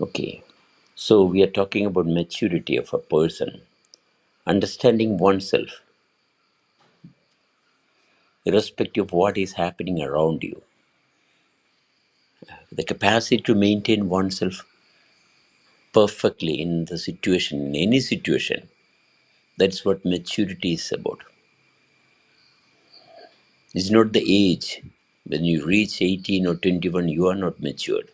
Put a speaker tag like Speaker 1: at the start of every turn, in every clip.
Speaker 1: Okay, so we are talking about maturity of a person, understanding oneself, irrespective of what is happening around you, the capacity to maintain oneself perfectly in the situation, in any situation. That's what maturity is about. It's not the age. When you reach 18 or 21, you are not matured.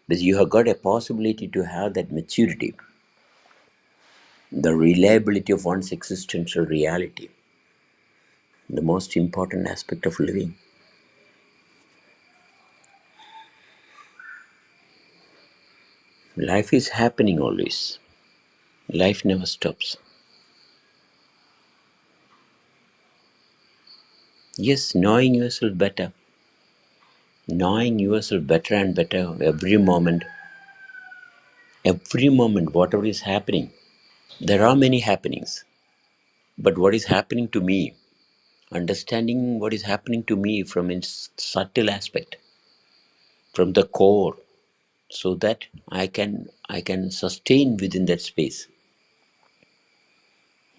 Speaker 1: But you have got a possibility to have that maturity, the reliability of one's existential reality, the most important aspect of living. Life is happening always. Life never stops. Yes, knowing yourself better and better every moment, whatever is happening. There are many happenings, but what is happening to me, understanding what is happening to me from its subtle aspect, from the core, so that I can sustain within that space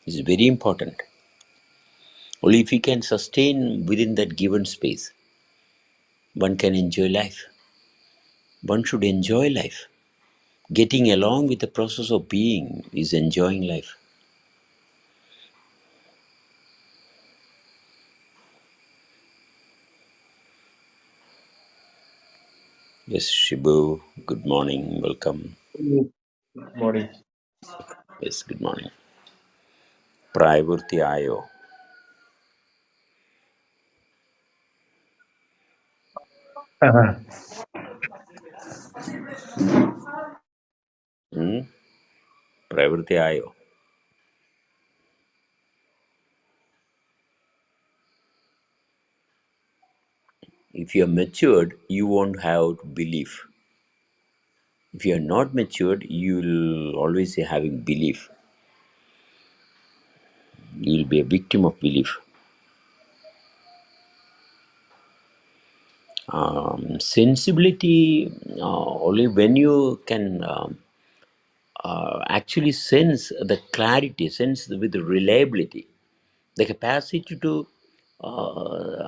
Speaker 1: is very important. Only if you can sustain within that given space, one can enjoy life. One should enjoy life. Getting along with the process of being is enjoying life. Yes, Shibu, good morning, welcome.
Speaker 2: Good morning.
Speaker 1: Yes, good morning. Prayavurti Ayo.
Speaker 2: Uh-huh.
Speaker 1: Hmm? Prayavurti Ayo. If you are matured, you won't have belief. If you are not matured, you will always be having belief. You will be a victim of belief. Sensibility, only when you can actually sense the clarity, sense with the reliability, the capacity to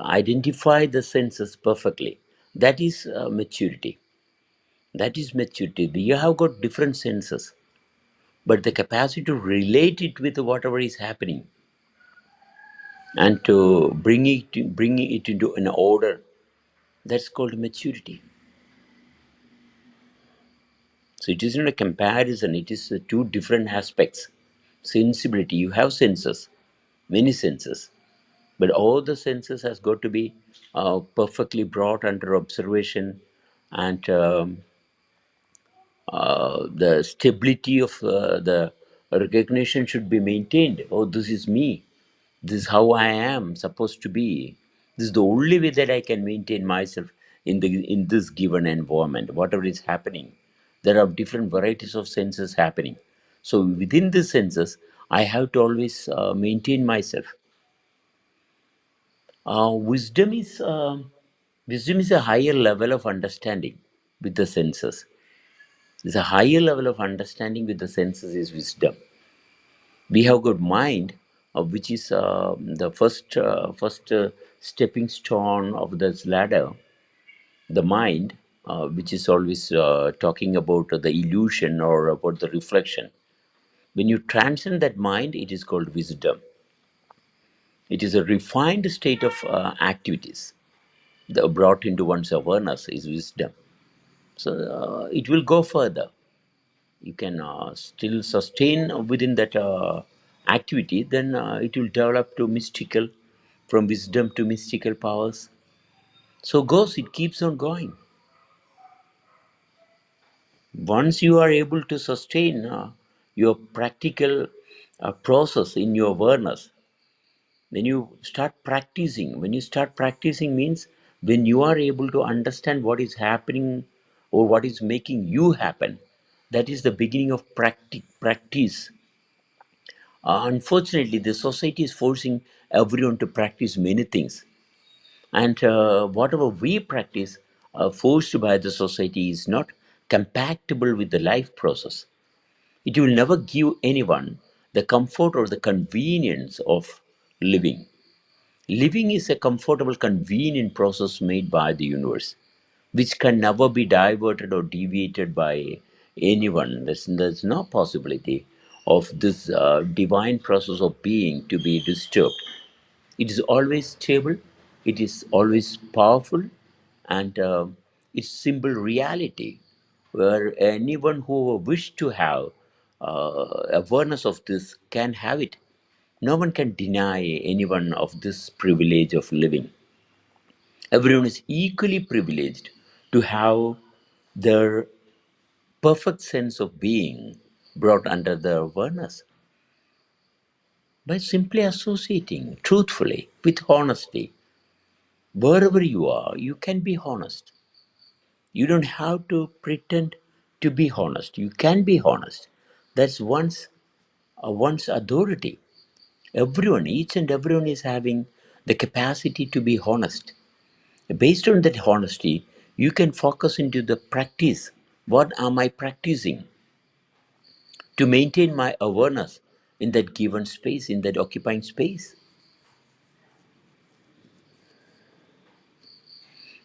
Speaker 1: identify the senses perfectly. That is maturity. That is maturity. You have got different senses, but the capacity to relate it with whatever is happening and to bring it into an order, that's called maturity. So it is not a comparison, it is two different aspects. Sensibility, you have senses, many senses, but all the senses has got to be perfectly brought under observation, and the stability of the recognition should be maintained. Oh, this is me. This is how I am supposed to be. This is the only way that I can maintain myself in this given environment, whatever is happening. There are different varieties of senses happening. So within the senses, I have to always maintain myself. Wisdom is a higher level of understanding with the senses. There's a higher level of understanding with the senses is wisdom. We have got mind, which is the first stepping stone of this ladder. The mind, which is always talking about the illusion or about the reflection. When you transcend that mind, it is called wisdom. It is a refined state of activities. The brought into one's awareness is wisdom. So it will go further. You can still sustain within that activity, then it will develop to mystical, from wisdom to mystical powers. So goes, it keeps on going. Once you are able to sustain your practical process in your awareness, when you start practicing means when you are able to understand what is happening or what is making you happen, that is the beginning of practice. Unfortunately, the society is forcing everyone to practice many things. And whatever we practice, forced by the society, is not compatible with the life process. It will never give anyone the comfort or the convenience of living. Living is a comfortable, convenient process made by the universe, which can never be diverted or deviated by anyone. There's no possibility of this divine process of being to be disturbed. It is always stable, it is always powerful, and it's simple reality where anyone who wish to have awareness of this can have it. No one can deny anyone of this privilege of living. Everyone is equally privileged to have their perfect sense of being brought under their awareness by simply associating truthfully with honesty. Wherever you are, you can be honest. You don't have to pretend to be honest. You can be honest. That's one's authority. Everyone, each and everyone is having the capacity to be honest. Based on that honesty, you can focus into the practice. What am I practicing to maintain my awareness in that given space, in that occupying space?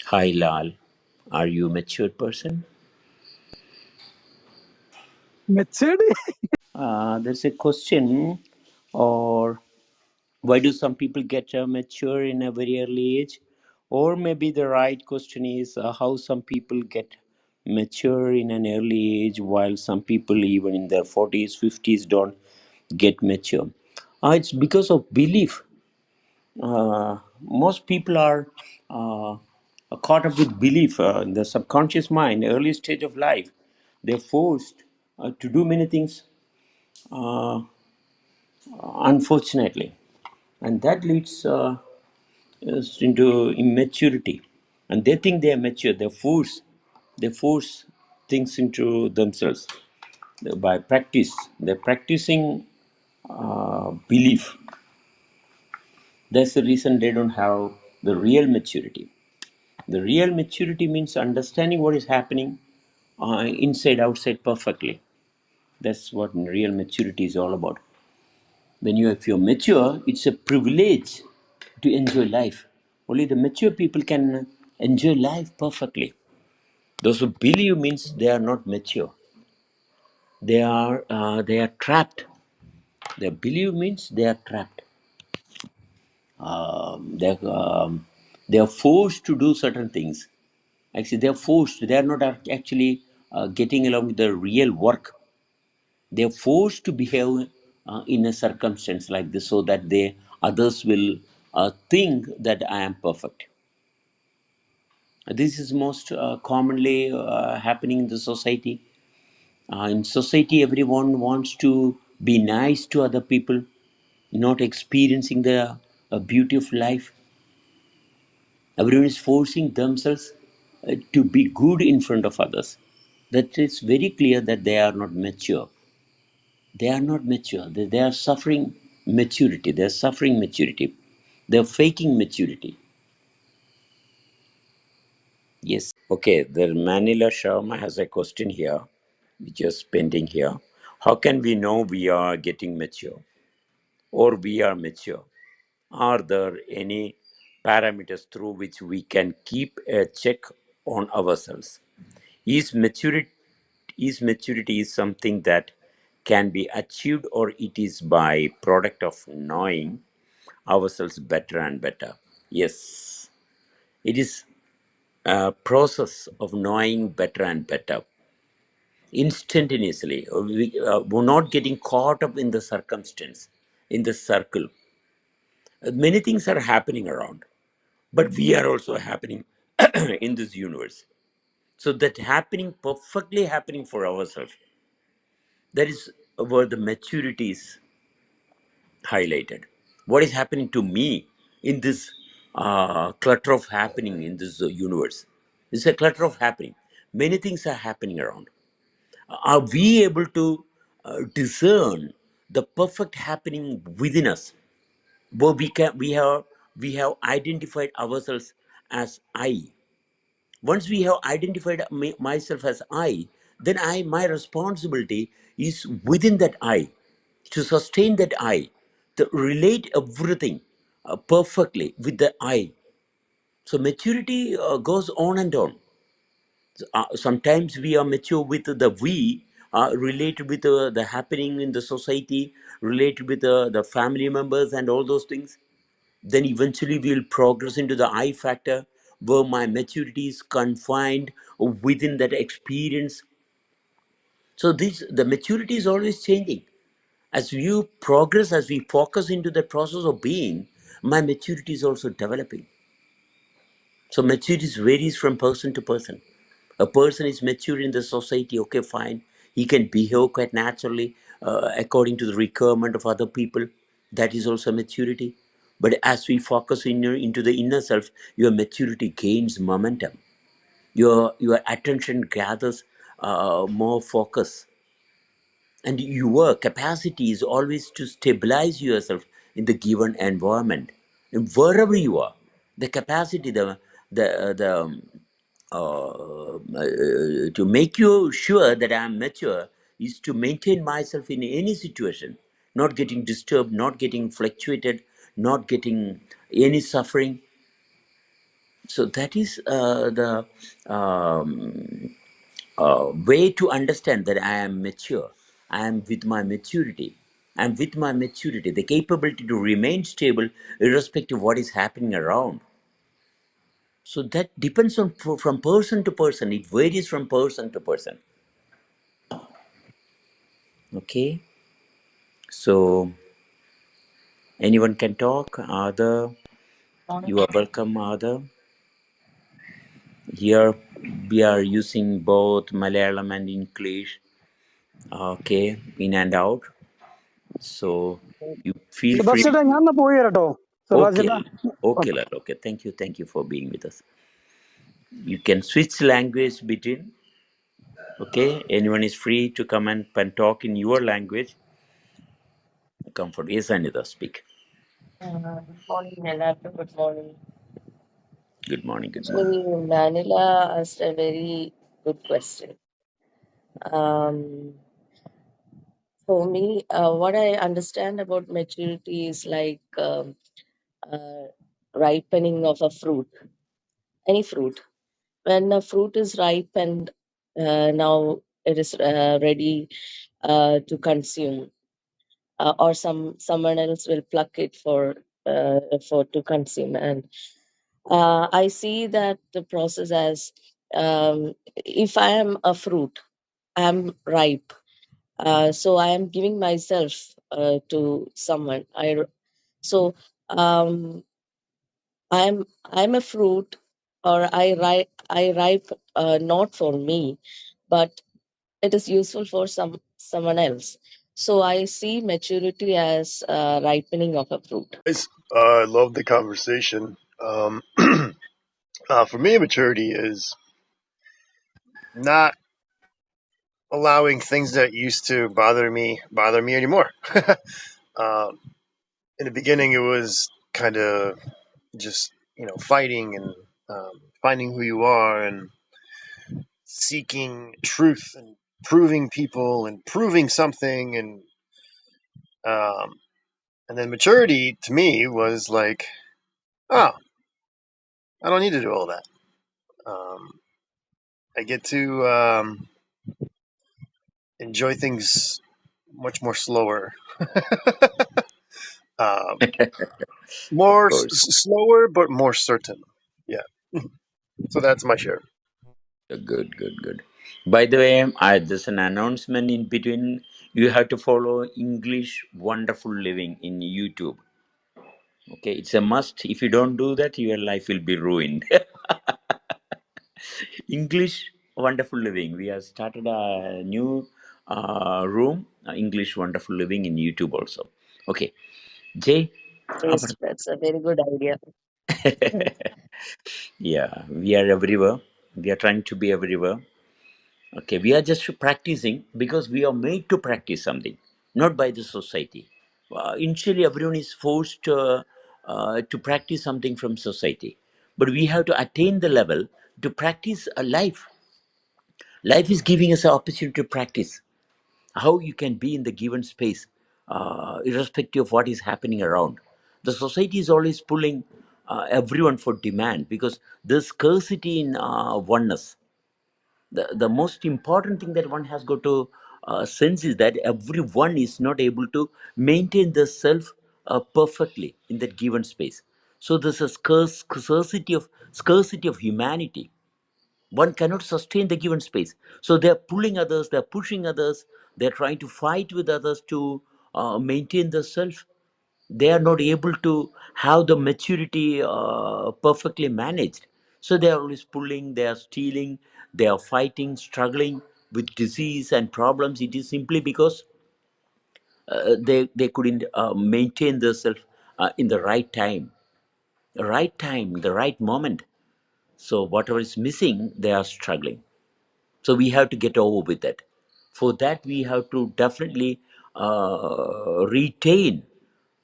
Speaker 1: Hi Lal, are you a matured person?
Speaker 3: Matured?
Speaker 1: There's a question, or why do some people get mature in a very early age? Or maybe the right question is how some people get mature in an early age while some people even in their 40s 50s don't get mature. It's because of belief. Most people are caught up with belief in the subconscious mind, early stage of life. They're forced to do many things, uh, unfortunately, and that leads us into immaturity. And they think they are mature. They force things into themselves by practice. They're practicing belief. That's the reason they don't have the real maturity. The real maturity means understanding what is happening inside, outside perfectly. That's what real maturity is all about. If you're mature, it's a privilege to enjoy life. Only the mature people can enjoy life perfectly. Those who believe means they are not mature. They are trapped. Their belief means they are trapped. They are forced to do certain things. Actually, they are forced. They are not actually getting along with the real work. They are forced to behave in a circumstance like this so that they others will think that I am perfect. This is most commonly happening in the society. In society, everyone wants to be nice to other people, not experiencing the beauty of life. Everyone is forcing themselves to be good in front of others. That is very clear that they are not mature. They are not mature. They are suffering maturity. They are suffering maturity. They are faking maturity. Yes. Okay. The Manila Sharma has a question here, which is pending here. How can we know we are getting mature or we are mature? Are there any parameters through which we can keep a check on ourselves? Is maturity is something that can be achieved, or it is by product of knowing ourselves better and better? Yes, it is a process of knowing better and better instantaneously. We're not getting caught up in the circumstance, in the circle. Many things are happening around, but we are also happening in this universe. So that happening, perfectly happening for ourselves, that is where the maturity is highlighted. What is happening to me in this clutter of happening in this universe? It's a clutter of happening. Many things are happening around. Are we able to discern the perfect happening within us? Where we have identified ourselves as I. Once we have identified myself as I, then my responsibility is within that I, to sustain that I, to relate everything perfectly with the I. So maturity goes on and on. Sometimes we are mature with the we, related with the happening in the society, related with the family members and all those things. Then eventually we'll progress into the I factor, where my maturity is confined within that experience. So this, the maturity is always changing. As you progress, as we focus into the process of being, my maturity is also developing. So maturity varies from person to person. A person is mature in the society, okay, fine. He can behave quite naturally according to the requirement of other people. That is also maturity. But as we focus into the inner self, your maturity gains momentum. Your attention gathers more focus, and your capacity is always to stabilize yourself in the given environment, and wherever you are. The capacity, the to make you sure that I am mature is to maintain myself in any situation, not getting disturbed, not getting fluctuated, not getting any suffering. So that is the way to understand that I am mature. I am with my maturity. And with my maturity, the capability to remain stable irrespective of what is happening around. So that depends on from person to person. It varies from person to person. Okay. So anyone can talk. Other, you are welcome. Other, here we are using both Malayalam and English. Okay, in and out. So you feel
Speaker 3: Subhash
Speaker 1: free.
Speaker 3: ചേട്ടാ ഞാൻ എന്നാ പോയി കേട്ടോ Subhash
Speaker 1: Okay,
Speaker 3: ചേട്ടാ.
Speaker 1: okay, lad. Okay, thank you for being with us. You can switch language between. Okay, anyone is free to come and talk in your language. Comfort. Yes, Anita, speak.
Speaker 4: Good morning, Nella. Good morning.
Speaker 1: Good morning. Good morning.
Speaker 4: Actually, Manila asked a very good question. Um, for me, what I understand about maturity is like uh, ripening of a fruit, any fruit. When a fruit is ripe and now it is ready to consume, or someone else will pluck it for to consume, and I see that the process as, if I am a fruit, I am ripe. So I am giving myself to someone. So um, I'm a fruit, or I ripe not for me, but it is useful for someone else. So I see maturity as ripening of a fruit.
Speaker 2: I love the conversation. For me, maturity is not allowing things that used to bother me anymore. um, in the beginning, it was kind of just fighting and finding who you are and seeking truth and proving people and proving something um, and then maturity to me was like, oh, I don't need to do all that. I get to enjoy things much more slower, um,
Speaker 1: Of
Speaker 2: more
Speaker 1: course.
Speaker 2: slower but more certain. Yeah. So that's my share.
Speaker 1: Good, good, good. By the way, there's an announcement in between. You have to follow English Wonderful Living in YouTube. Okay, it's a must. If you don't do that, your life will be ruined. English Wonderful Living. We have started a new room, English Wonderful Living in YouTube also. Okay, Jay.
Speaker 4: Yes, that's a very good idea.
Speaker 1: Yeah, we are everywhere. We are trying to be everywhere. Okay, we are just practicing because we are made to practice something, not by the society. Initially, everyone is forced to practice something from society, but we have to attain the level to practice a life. Life is giving us an opportunity to practice how you can be in the given space, irrespective of what is happening around. The society is always pulling everyone for demand because there's scarcity in oneness. The most important thing that one has got to sense is that everyone is not able to maintain the self perfectly in that given space. So there's a scarcity of humanity. One cannot sustain the given space, so they're pulling others, they're pushing others, they're trying to fight with others to maintain the self. They are not able to have the maturity perfectly managed, so they are always pulling, they are stealing, they are fighting, struggling with disease and problems. It is simply because they couldn't maintain themselves in the right time, the right moment. So whatever is missing, they are struggling. So we have to get over with that. For that, we have to definitely retain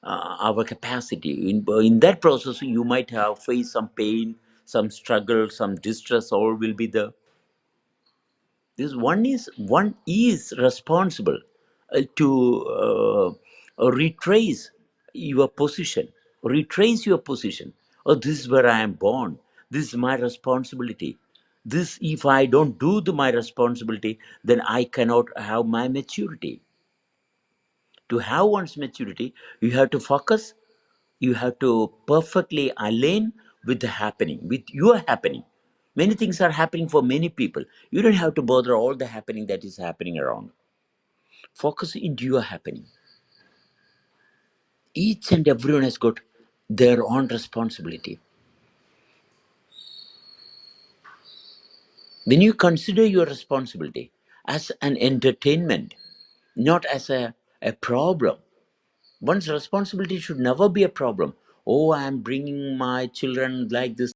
Speaker 1: our capacity. In that process, you might have faced some pain, some struggle, some distress. All will be there. This one is responsible to retrace your position. Retrace your position. Oh, this is where I am born. This is my responsibility. This, if I don't do my responsibility, then I cannot have my maturity. To have one's maturity, you have to focus. You have to perfectly align with the happening, with your happening. Many things are happening for many people. You don't have to bother all the happening that is happening around. Focus into your happening. Each and everyone has got their own responsibility. When you consider your responsibility as an entertainment, not as a problem, one's responsibility should never be a problem. Oh, I am bringing my children like this.